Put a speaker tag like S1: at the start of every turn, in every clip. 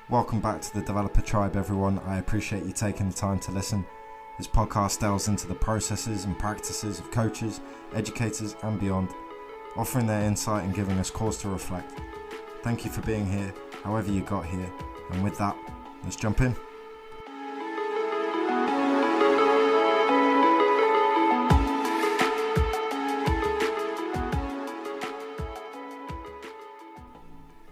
S1: Welcome back to the Developer Tribe, everyone. I appreciate you taking the time to listen. This podcast delves into the processes and practices of coaches, educators and beyond, offering their insight and giving us cause to reflect. Thank you for being here, however you got here, and with that, let's jump in.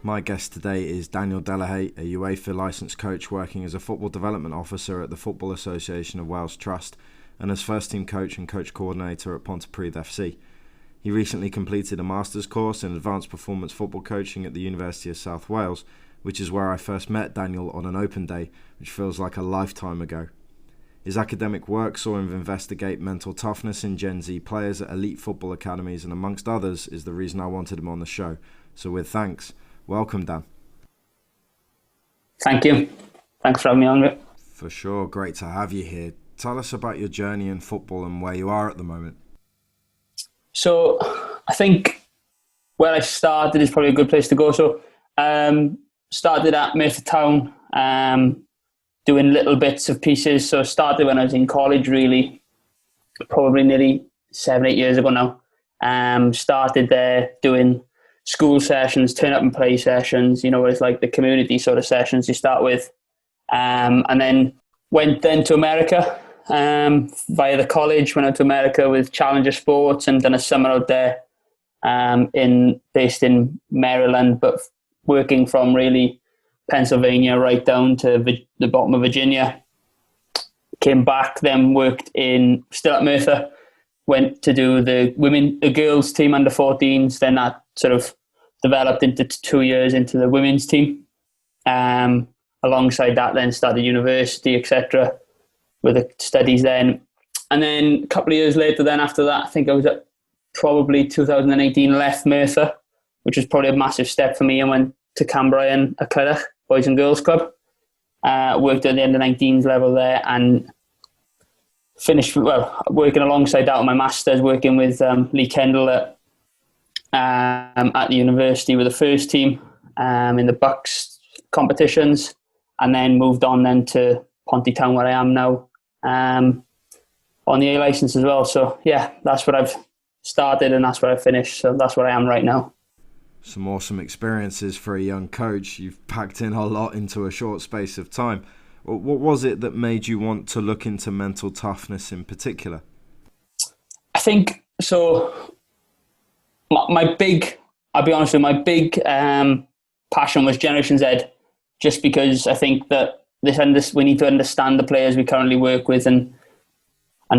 S1: My guest today is Daniel Delahay, a UEFA licensed coach working as a football development officer at the Football Association of Wales Trust and as first team coach and coach coordinator at Pontypridd FC. He recently completed a master's course in advanced performance football coaching at the University of South Wales, which is where I first met Daniel on an open day, which feels like a lifetime ago. His academic work saw him investigate mental toughness in Gen Z players at elite football academies, and amongst others is the reason I wanted him on the show. So with thanks, welcome, Dan.
S2: Thank you. Thanks for having me on.
S1: For sure. Great to have you here. Tell us about your journey in football and where you are at the moment.
S2: So I think where I started is probably a good place to go. So started at Merthyr Town, doing little bits of pieces. So started when I was in college, really, probably nearly 7-8 years ago now. Started there doing school sessions, turn up and play sessions, you know, it's like the community sort of sessions you start with. And then went then to America via the college, went out to America with Challenger Sports and done a summer out there based in Maryland, but working from really Pennsylvania right down to the bottom of Virginia. Came back, then worked still at Merthyr, went to do the girls team under 14s, then that sort of developed into 2 years into the women's team. Alongside that, then started university, etc., with the studies then. And then a couple of years later, then after that, I think I was at probably 2018, left Merthyr, which was probably a massive step for me, and went to Cambrian Aclydach, Boys and Girls Club. Worked at the under-19s level there and finished, working alongside that with my master's, working with Lee Kendall at the university with the first team in the Bucks competitions, and then moved on then to Pontypridd Town, where I am now, on the A licence as well. So yeah, that's what I've started and that's where I finished. So that's where I am right now.
S1: Some awesome experiences for a young coach. You've packed in a lot into a short space of time. What was it that made you want to look into mental toughness in particular?
S2: I think so. I'll be honest with you, my big passion was Generation Z, just because I think that we need to understand the players we currently work with, and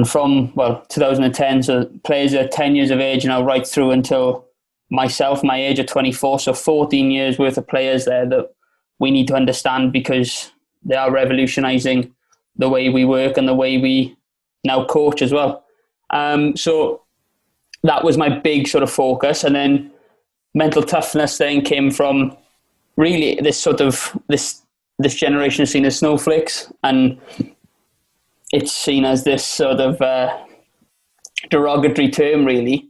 S2: from 2010, so players are 10 years of age now, right through until my age of 24, so 14 years worth of players there that we need to understand, because they are revolutionising the way we work and the way we now coach as well. So that was my big sort of focus. And then mental toughness then came from really this generation is seen as snowflakes, and it's seen as this sort of derogatory term, really.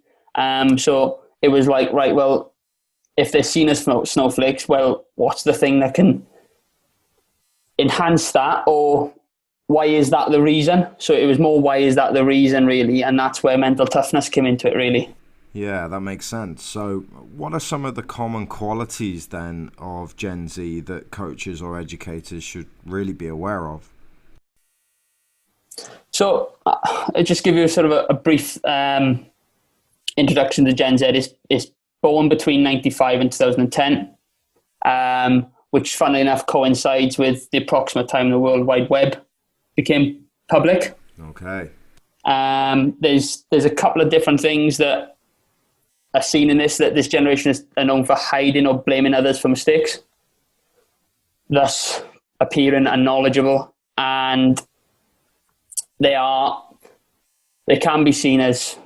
S2: So it was like, right, well, if they're seen as snowflakes, well, what's the thing that can enhance that, or why is that the reason? So it was more, why is that the reason, really? And that's where mental toughness came into it, really.
S1: Yeah, that makes sense. So what are some of the common qualities then of Gen Z that coaches or educators should really be aware of?
S2: So I'll just give you sort of a brief introduction to Gen Z. Is born between 95 and 2010, which funnily enough coincides with the approximate time the World Wide Web became public.
S1: Okay.
S2: There's a couple of different things that are seen in this, that this generation is known for hiding or blaming others for mistakes, thus appearing unknowledgeable, and they can be seen as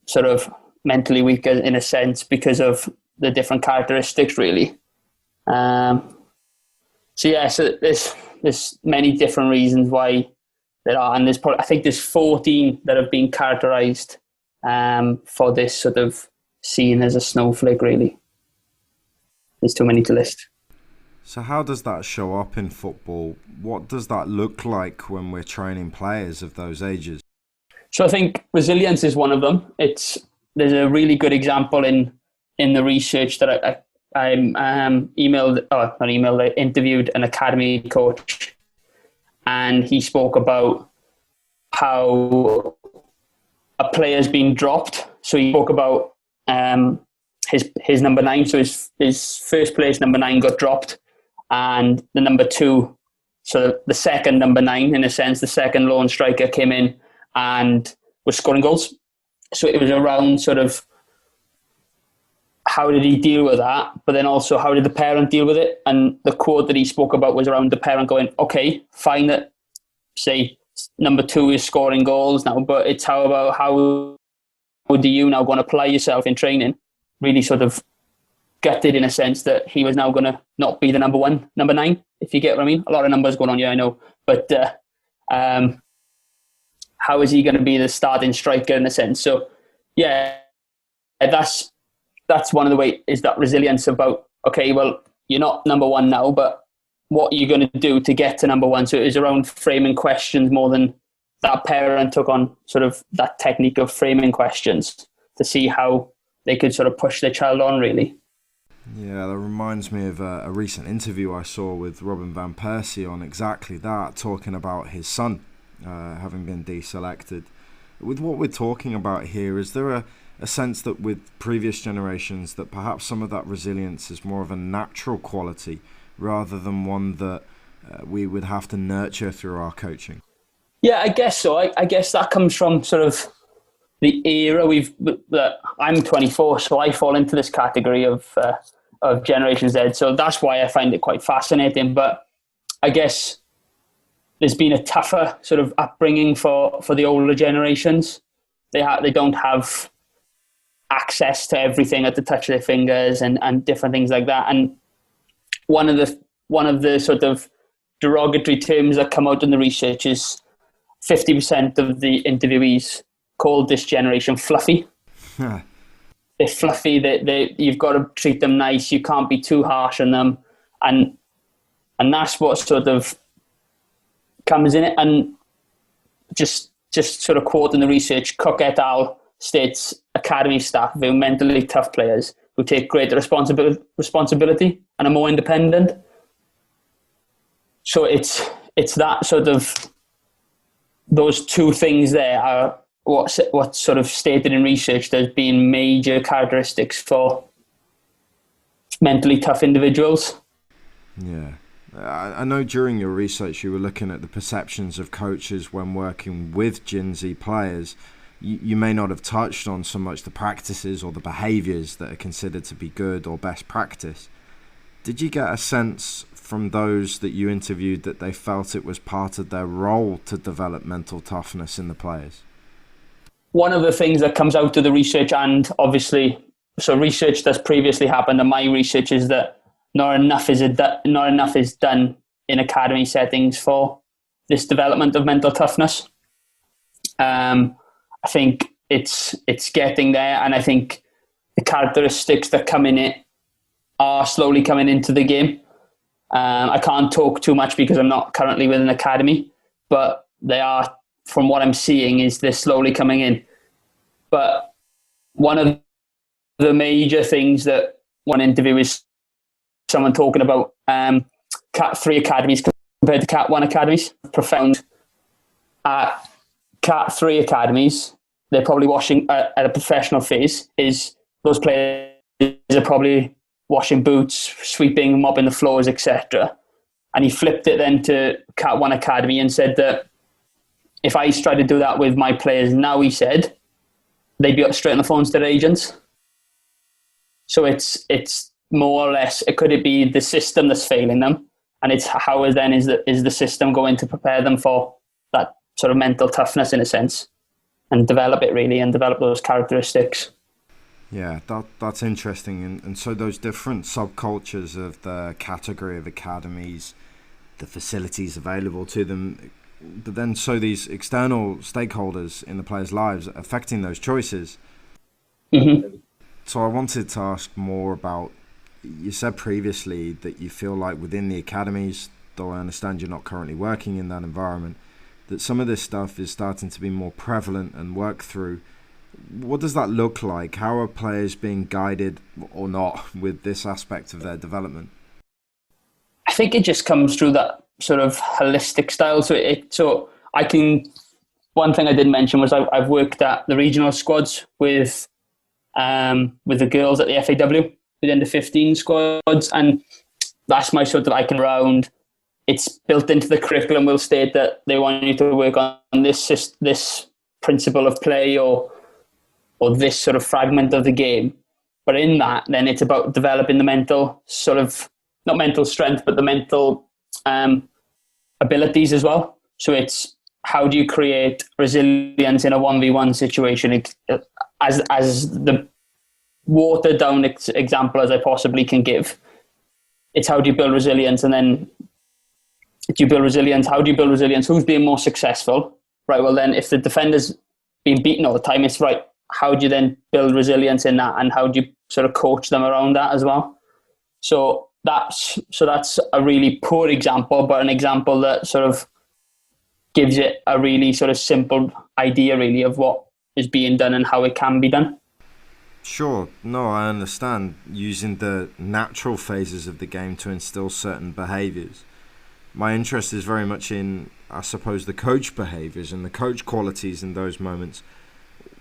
S2: sort of mentally weak in a sense because of the different characteristics, really. So there's many different reasons why there are, and I think there's 14 that have been characterised for this sort of seen as a snowflake, really. There's too many to list.
S1: So how does that show up in football? What does that look like when we're training players of those ages?
S2: So I think resilience is one of them. There's a really good example in the research that I interviewed an academy coach, and he spoke about how a player's been dropped. So he spoke about his number 9. So his first place number 9 got dropped, and the number 2, so the second number 9 in a sense, the second lone striker came in and was scoring goals. So it was around sort of how did he deal with that, but then also how did the parent deal with it? And the quote that he spoke about was around the parent going, okay, fine that, say, number 2 is scoring goals now, but it's how do you now go and apply yourself in training? Really sort of gutted in a sense that he was now going to not be the number 9, if you get what I mean. A lot of numbers going on, yeah, I know. But how is he going to be the starting striker in a sense? So, yeah, that's one of the ways, is that resilience about, okay, well, you're not number 1 now, but what are you going to do to get to number 1? So it was around framing questions more than that parent took on sort of that technique of framing questions to see how they could sort of push their child on, really.
S1: Yeah, that reminds me of a recent interview I saw with Robin van Persie on exactly that, talking about his son having been deselected. With what we're talking about here, is there a sense that with previous generations that perhaps some of that resilience is more of a natural quality rather than one that we would have to nurture through our coaching?
S2: Yeah, I guess so. I guess that comes from sort of the era I'm 24, so I fall into this category of Generation Z. So that's why I find it quite fascinating. But I guess there's been a tougher sort of upbringing for the older generations. They don't have access to everything at the touch of their fingers and different things like that. And one of the sort of derogatory terms that come out in the research is 50% of the interviewees called this generation fluffy. They're fluffy. You've got to treat them nice. You can't be too harsh on them, and that's what sort of comes in it. And just sort of quoting the research, Cook et al. States academy staff view mentally tough players who take greater responsibility and are more independent. So it's that sort of, those two things there are what's sort of stated in research as being major characteristics for mentally tough individuals.
S1: Yeah. I know during your research you were looking at the perceptions of coaches when working with Gen Z players. You may not have touched on so much the practices or the behaviours that are considered to be good or best practice. Did you get a sense from those that you interviewed that they felt it was part of their role to develop mental toughness in the players?
S2: One of the things that comes out of the research, and obviously, so research that's previously happened, and my research is that not enough is done in academy settings for this development of mental toughness. I think it's getting there, and I think the characteristics that come in it are slowly coming into the game. I can't talk too much because I'm not currently with an academy, but they are, from what I'm seeing, is they're slowly coming in. But one of the major things that one interview is someone talking about Cat 3 academies compared to Cat 1 academies. Profound. At Cat 3 academies, they're probably washing, at a professional phase, is those players are probably washing boots, sweeping, mopping the floors, etc. And he flipped it then to Cat 1 academy and said that if I tried to do that with my players now, he said, they'd be up straight on the phones to their agents. So it's more or less, could it be the system that's failing them? And it's how then is the system going to prepare them for that sort of mental toughness in a sense, and develop it really, and develop those characteristics.
S1: Yeah, that's interesting. And so those different subcultures of the category of academies, the facilities available to them, but then so these external stakeholders in the players' lives affecting those choices.
S2: Mm-hmm.
S1: So I wanted to ask more about you said previously that you feel like within the academies, though I understand you're not currently working in that environment, that some of this stuff is starting to be more prevalent and worked through. What does that look like? How are players being guided or not with this aspect of their development?
S2: I think it just comes through that sort of holistic style. So I can. One thing I did mention was I've worked at the regional squads with the girls at the FAW, within the 15 squads, and that's my sort of icon around. It's built into the curriculum. Will state that they want you to work on this principle of play or this sort of fragment of the game. But in that, then it's about developing the mental sort of, not mental strength, but the mental abilities as well. So it's how do you create resilience in a 1v1 situation? As the watered down example as I possibly can give. It's how do you build resilience, and then do you build resilience? How do you build resilience? Who's being more successful? Right, well then if the defender's being beaten all the time, it's right, how do you then build resilience in that, and how do you sort of coach them around that as well? So that's a really poor example, but an example that sort of gives it a really sort of simple idea really of what is being done and how it can be done.
S1: Sure, no, I understand using the natural phases of the game to instill certain behaviours. My interest is very much in, I suppose, the coach behaviours and the coach qualities in those moments.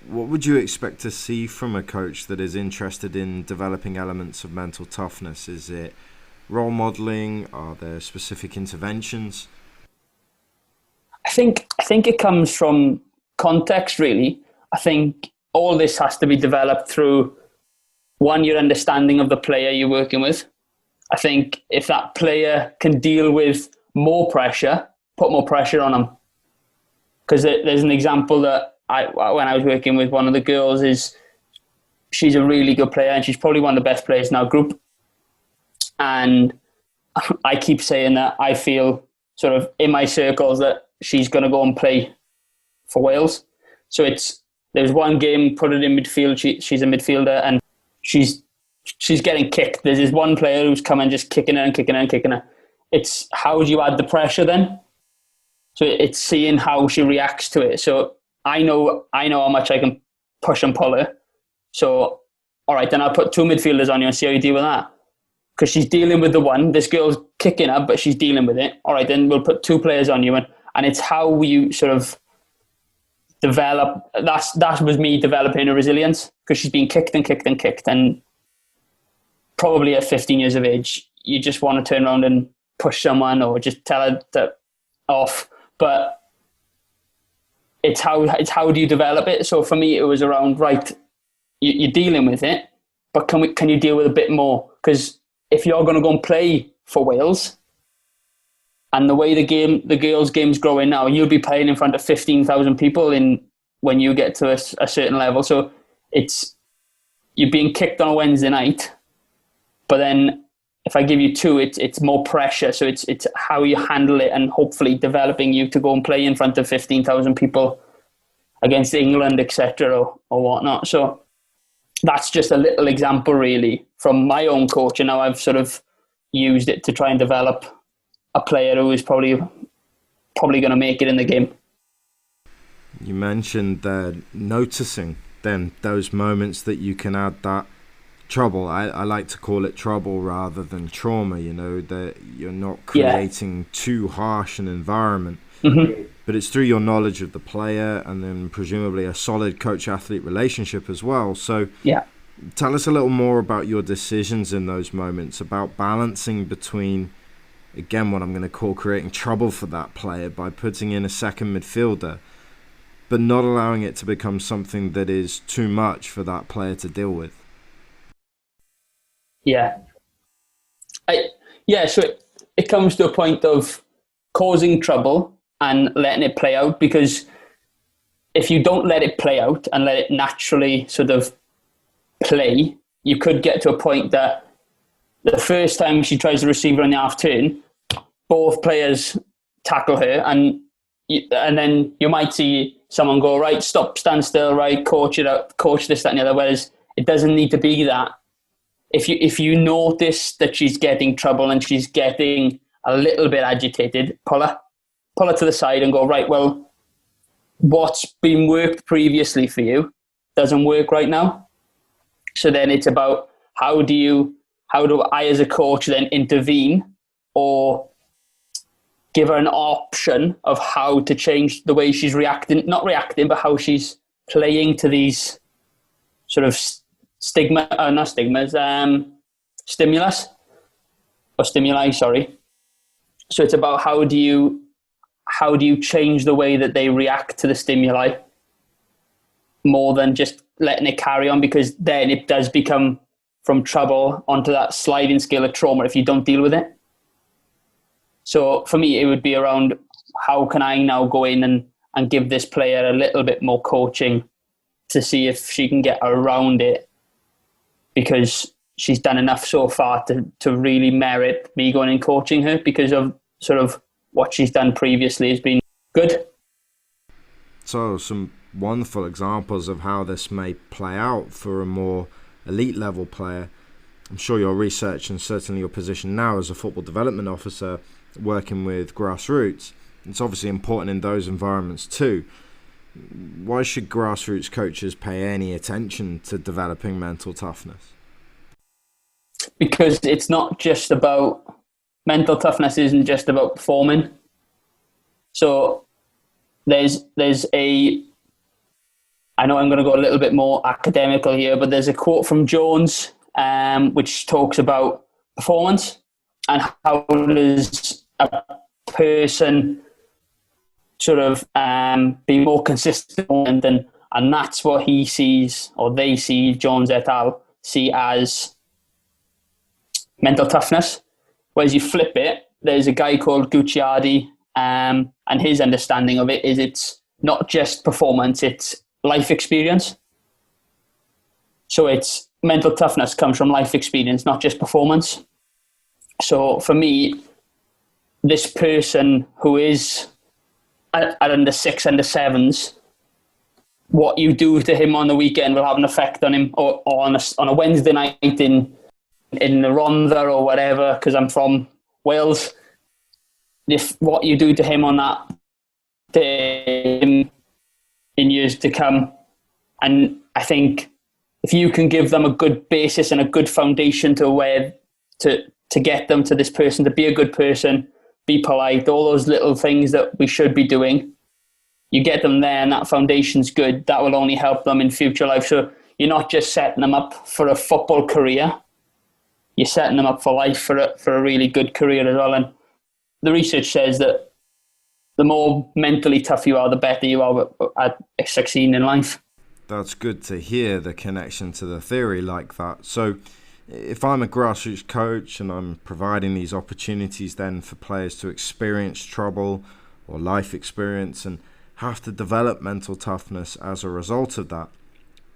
S1: What would you expect to see from a coach that is interested in developing elements of mental toughness? Is it role modelling? Are there specific interventions?
S2: I think it comes from context, really. I think all this has to be developed through, one, your understanding of the player you're working with. I think if that player can deal with more pressure, put more pressure on them. Because there's an example that when I was working with one of the girls, is she's a really good player and she's probably one of the best players in our group. And I keep saying that I feel sort of in my circles that she's going to go and play for Wales. So there's one game, put it in midfield. She's a midfielder and she's getting kicked. There's this one player who's coming just kicking her and kicking her and kicking her. It's how do you add the pressure then? So it's seeing how she reacts to it. So I know how much I can push and pull her. So, all right, then I'll put two midfielders on you and see how you deal with that. Because she's dealing with the one. This girl's kicking her, but she's dealing with it. All right, then we'll put two players on you. And it's how you sort of develop. That was me developing a resilience, because she's been kicked and kicked and kicked. And probably at 15 years of age, you just want to turn around and push someone or just tell her to off. But it's how do you develop it? So for me, it was around, right, you're dealing with it, but can you deal with a bit more? Because if you're going to go and play for Wales, and the way the girls' game's growing now, you'll be playing in front of 15,000 people when you get to a certain level. So you're being kicked on a Wednesday night, but then if I give you two, it's more pressure. So it's how you handle it, and hopefully developing you to go and play in front of 15,000 people against England, etc., or whatnot. So that's just a little example, really, from my own coach, and now I've sort of used it to try and develop a player who is probably going to make it in the game.
S1: You mentioned noticing then those moments that you can add that trouble. I like to call it trouble rather than trauma, that you're not creating too harsh an environment.
S2: Mm-hmm.
S1: But it's through your knowledge of the player and then presumably a solid coach-athlete relationship as well. So tell us a little more about your decisions in those moments, about balancing between, again, what I'm going to call creating trouble for that player by putting in a second midfielder, but not allowing it to become something that is too much for that player to deal with.
S2: So it comes to a point of causing trouble and letting it play out, because if you don't let it play out and let it naturally sort of play, you could get to a point that the first time she tries to receive her on the half turn, both players tackle her, and then you might see someone go, right, stop, stand still, right, coach it out, coach this, that and the other, whereas it doesn't need to be that. if you notice that she's getting trouble and she's getting a little bit agitated, pull her to the side and go, right, well, what's been worked previously for you doesn't work right now. So then it's about how do I as a coach then intervene or give her an option of how to change the way she's not reacting, but how she's playing to these sort of stimuli, sorry. So it's about how do you change the way that they react to the stimuli more than just letting it carry on, because then it does become from trouble onto that sliding scale of trauma if you don't deal with it. So for me, it would be around how can I now go in and give this player a little bit more coaching to see if she can get around it, because she's done enough so far to really merit me going and coaching her, because of sort of what she's done previously has been good.
S1: So some wonderful examples of how this may play out for a more elite level player. I'm sure your research and certainly your position now as a football development officer working with grassroots, it's obviously important in those environments too. Why should grassroots coaches pay any attention to developing mental toughness?
S2: Because it's not just about, mental toughness isn't just about performing. So there's I know I'm going to go a little bit more academical here, but there's a quote from Jones which talks about performance and how does a person sort of be more consistent, and that's what he sees, or they see, Jones et al. See as mental toughness. Whereas you flip it, there's a guy called Gucciardi, and his understanding of it is it's not just performance, it's life experience. So it's mental toughness comes from life experience, not just performance. So for me, this person who is at under 6, under 7s, what you do to him on the weekend will have an effect on him, or on a Wednesday night in the Rhondda or whatever, because I'm from Wales. If what you do to him on that day in years to come, and I think if you can give them a good basis and a good foundation to get them to this person, to be a good person, be polite, all those little things that we should be doing, you get them there and that foundation's good, that will only help them in future life. So you're not just setting them up for a football career, you're setting them up for life, for a really good career as well. And the research says that the more mentally tough you are, the better you are at succeeding in life.
S1: That's good to hear, the connection to the theory like that. So if I'm a grassroots coach and I'm providing these opportunities then for players to experience trouble or life experience and have to develop mental toughness as a result of that,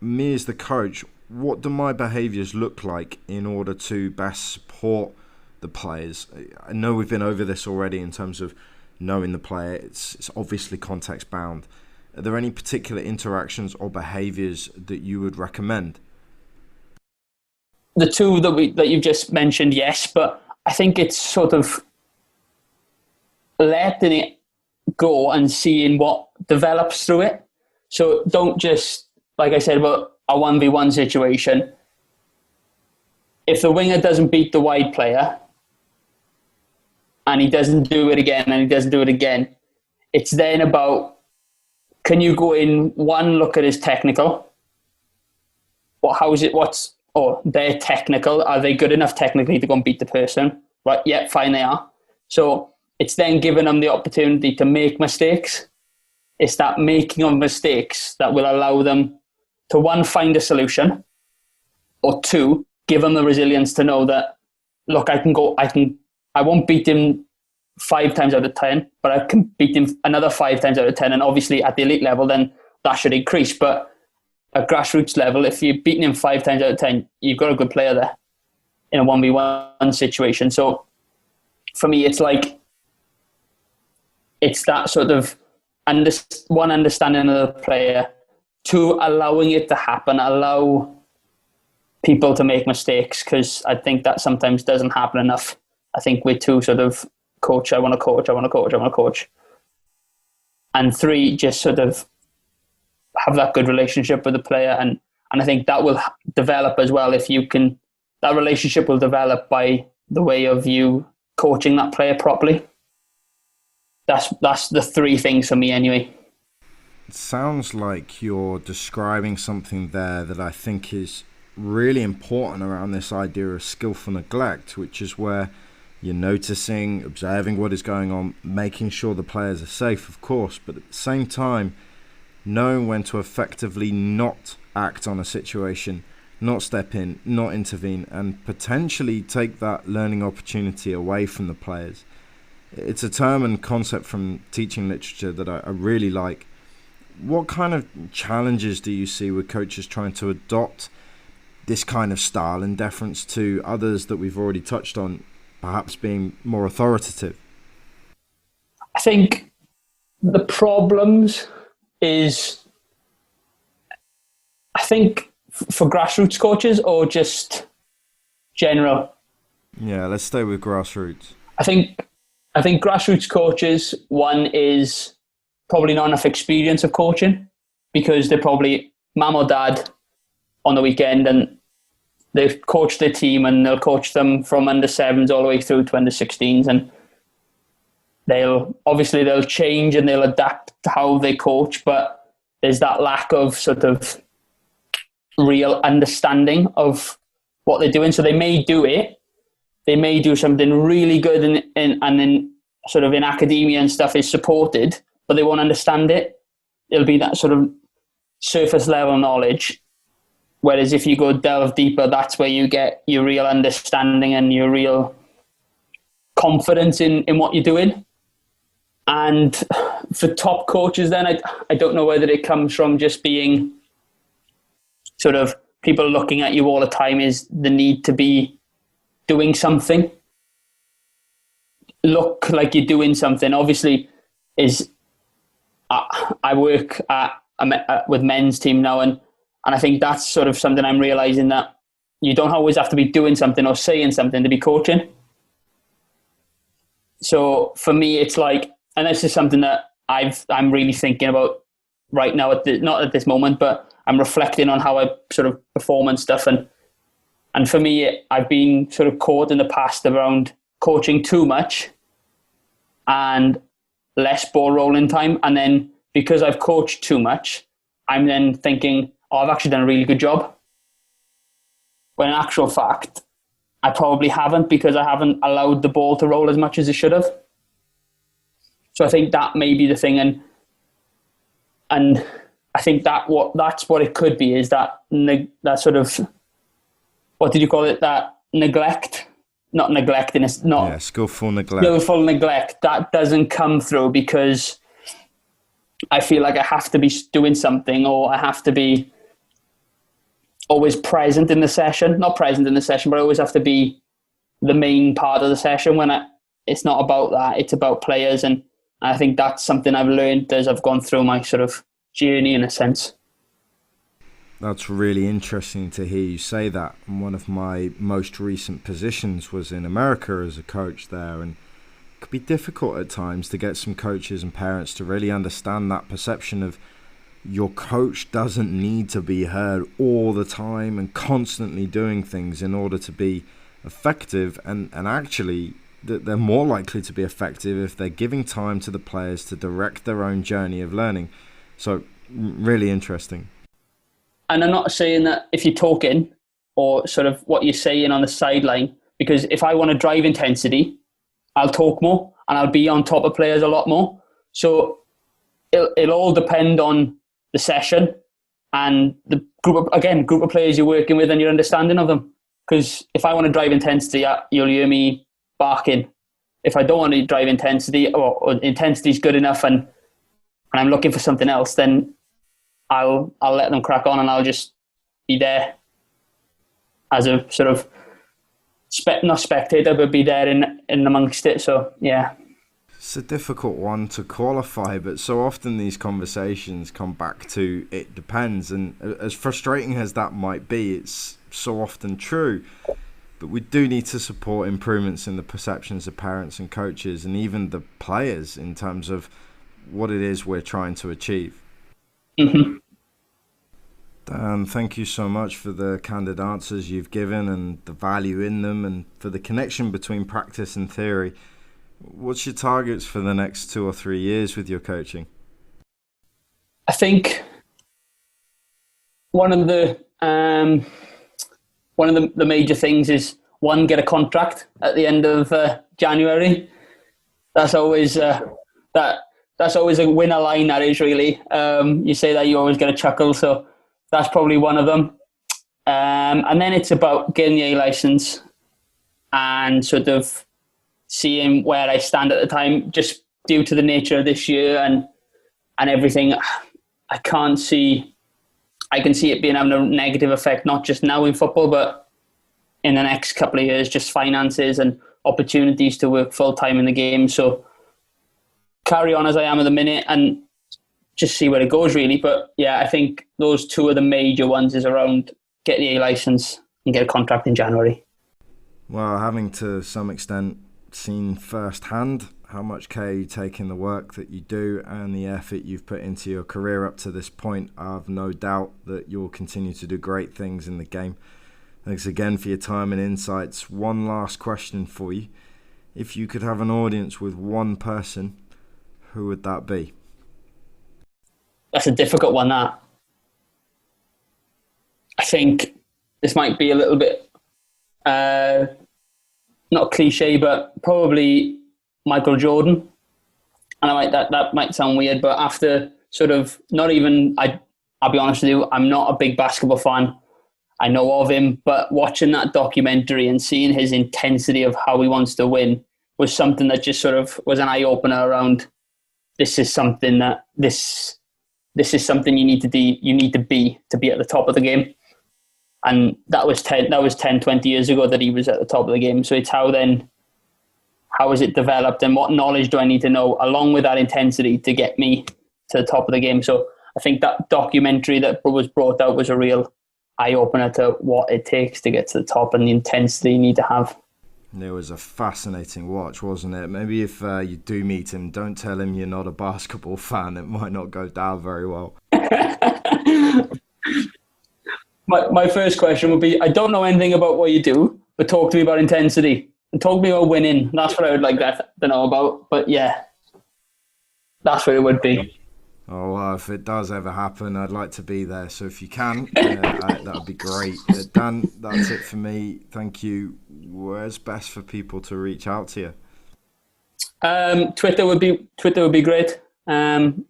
S1: me as the coach, what do my behaviours look like in order to best support the players? I know we've been over this already in terms of knowing the player. It's obviously context bound. Are there any particular interactions or behaviours that you would recommend?
S2: The two that you've just mentioned, yes, but I think it's sort of letting it go and seeing what develops through it. So don't just, like I said, about a 1v1 situation. If the winger doesn't beat the wide player and he doesn't do it again, it's then about, can you go in, one, look at his technical. They're technical. Are they good enough technically to go and beat the person? Right, yeah, fine, they are. So it's then giving them the opportunity to make mistakes. It's that making of mistakes that will allow them to, one, find a solution, or two, give them the resilience to know that, look, I won't beat him 5 times out of 10, but I can beat him another 5 times out of 10. And obviously at the elite level, then that should increase. But at grassroots level, if you're beating him 5 times out of 10, you've got a good player there in a 1v1 situation. So for me, it's that sort of one, understanding of the player, two, allowing it to happen, allow people to make mistakes, because I think that sometimes doesn't happen enough. I think we're too sort of coach, I want to coach, I want to coach, I want to coach. And 3, just sort of have that good relationship with the player. And I think that will develop as well if you can, that relationship will develop by the way of you coaching that player properly. That's the 3 things for me anyway.
S1: It sounds like you're describing something there that I think is really important around this idea of skillful neglect, which is where you're noticing, observing what is going on, making sure the players are safe, of course, but at the same time, knowing when to effectively not act on a situation, not step in, not intervene, and potentially take that learning opportunity away from the players. It's a term and concept from teaching literature that I really like. What kind of challenges do you see with coaches trying to adopt this kind of style in deference to others that we've already touched on, perhaps being more authoritative?
S2: I think the problems is, I think for grassroots coaches or just general?
S1: Yeah, let's stay with grassroots.
S2: I think grassroots coaches, one is probably not enough experience of coaching, because they're probably mum or dad on the weekend and they've coached their team and they'll coach them from under 7s all the way through to under 16s, and they'll change and they'll adapt to how they coach, but there's that lack of sort of real understanding of what they're doing. So they may do something really good and then sort of in academia and stuff is supported, but they won't understand it. It'll be that sort of surface level knowledge. Whereas if you go delve deeper, that's where you get your real understanding and your real confidence in what you're doing. And for top coaches then, I don't know whether it comes from just being sort of people looking at you all the time, is the need to be doing something. Look like you're doing something. Obviously, I work with men's team now, and I think that's sort of something I'm realising, that you don't always have to be doing something or saying something to be coaching. So for me, it's like, and this is something that I'm really thinking about right now, not at this moment, but I'm reflecting on how I sort of perform and stuff. And for me, I've been sort of caught in the past around coaching too much and less ball rolling time. And then because I've coached too much, I'm then thinking, oh, I've actually done a really good job. When in actual fact, I probably haven't, because I haven't allowed the ball to roll as much as it should have. So I think that may be the thing. And I think that's what it could be, is that sort of, what did you call it? That neglect, not neglecting, it's not.
S1: Yeah, skillful neglect.
S2: Skillful neglect. That doesn't come through because I feel like I have to be doing something, or I have to be always present in the session. Not present in the session, but I always have to be the main part of the session when it's not about that. It's about players. And I think that's something I've learned as I've gone through my sort of journey, in a sense.
S1: That's really interesting to hear you say that. And one of my most recent positions was in America as a coach there, and it could be difficult at times to get some coaches and parents to really understand that perception of your coach doesn't need to be heard all the time and constantly doing things in order to be effective, and actually that they're more likely to be effective if they're giving time to the players to direct their own journey of learning. So really interesting.
S2: And I'm not saying that if you're talking or sort of what you're saying on the sideline, because if I want to drive intensity, I'll talk more and I'll be on top of players a lot more. So it'll all depend on the session and the group of players you're working with and your understanding of them. Because if I want to drive intensity, you'll hear me barking. If I don't want to drive intensity, or intensity is good enough and I'm looking for something else, then I'll let them crack on and I'll just be there as a sort of not spectator, but be there in amongst it. So yeah,
S1: it's a difficult one to qualify, but so often these conversations come back to it depends, and as frustrating as that might be, it's so often true. But we do need to support improvements in the perceptions of parents and coaches and even the players in terms of what it is we're trying to achieve.
S2: Mm-hmm.
S1: Dan, thank you so much for the candid answers you've given and the value in them and for the connection between practice and theory. What's your targets for the next 2 or 3 years with your coaching?
S2: I think one of the major things is, one, get a contract at the end of January. That's always that's always a winner line, that is, really. You say that, you always get a chuckle, so that's probably one of them. And then it's about getting the A licence and sort of seeing where I stand at the time, just due to the nature of this year and everything. I can see it being having a negative effect, not just now in football, but in the next couple of years, just finances and opportunities to work full time in the game. So carry on as I am at the minute and just see where it goes, really. But yeah, I think those two are the major ones, is around get the A licence and get a contract in January.
S1: Well, having to some extent seen firsthand how much care you take in the work that you do and the effort you've put into your career up to this point, I've no doubt that you'll continue to do great things in the game. Thanks again for your time and insights. One last question for you. If you could have an audience with one person, who would that be?
S2: That's a difficult one, that. I think this might be a little bit, not cliche, but probably Michael Jordan. And that might sound weird, but after sort of I'll be honest with you, I'm not a big basketball fan. I know of him, but watching that documentary and seeing his intensity of how he wants to win was something that just sort of was an eye opener around. This is something you need to be at the top of the game. And that was 10, 20 years ago that he was at the top of the game. So it's how is it developed and what knowledge do I need to know along with that intensity to get me to the top of the game. So I think that documentary that was brought out was a real eye-opener to what it takes to get to the top and the intensity you need to have.
S1: It was a fascinating watch, wasn't it? Maybe if you do meet him, don't tell him you're not a basketball fan. It might not go down very well.
S2: My first question would be, I don't know anything about what you do, but talk to me about intensity. And talk to me about winning. That's what I would like to know about. But yeah, that's what it would be.
S1: Oh, well, if it does ever happen, I'd like to be there. So if you can, that would be great. Dan, that's it for me. Thank you. Where's best for people to reach out to you?
S2: Twitter would be great. I'm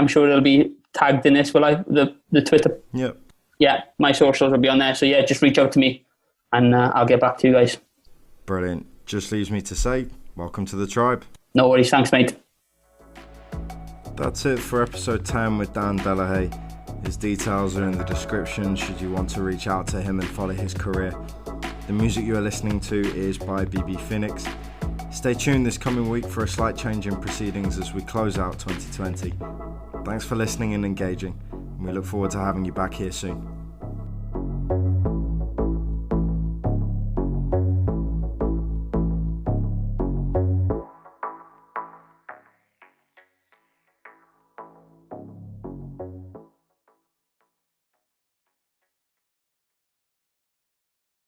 S2: sure it'll be tagged in this, will I? The Twitter.
S1: Yep.
S2: Yeah, my socials will be on there. So yeah, just reach out to me, and I'll get back to you guys.
S1: Brilliant. Just leaves me to say, welcome to the tribe.
S2: No worries. Thanks, mate.
S1: That's it for episode 10 with Dan Delahay. His details are in the description should you want to reach out to him and follow his career. The music you are listening to is by BB Phoenix. Stay tuned this coming week for a slight change in proceedings as we close out 2020. Thanks for listening and engaging, and we look forward to having you back here soon.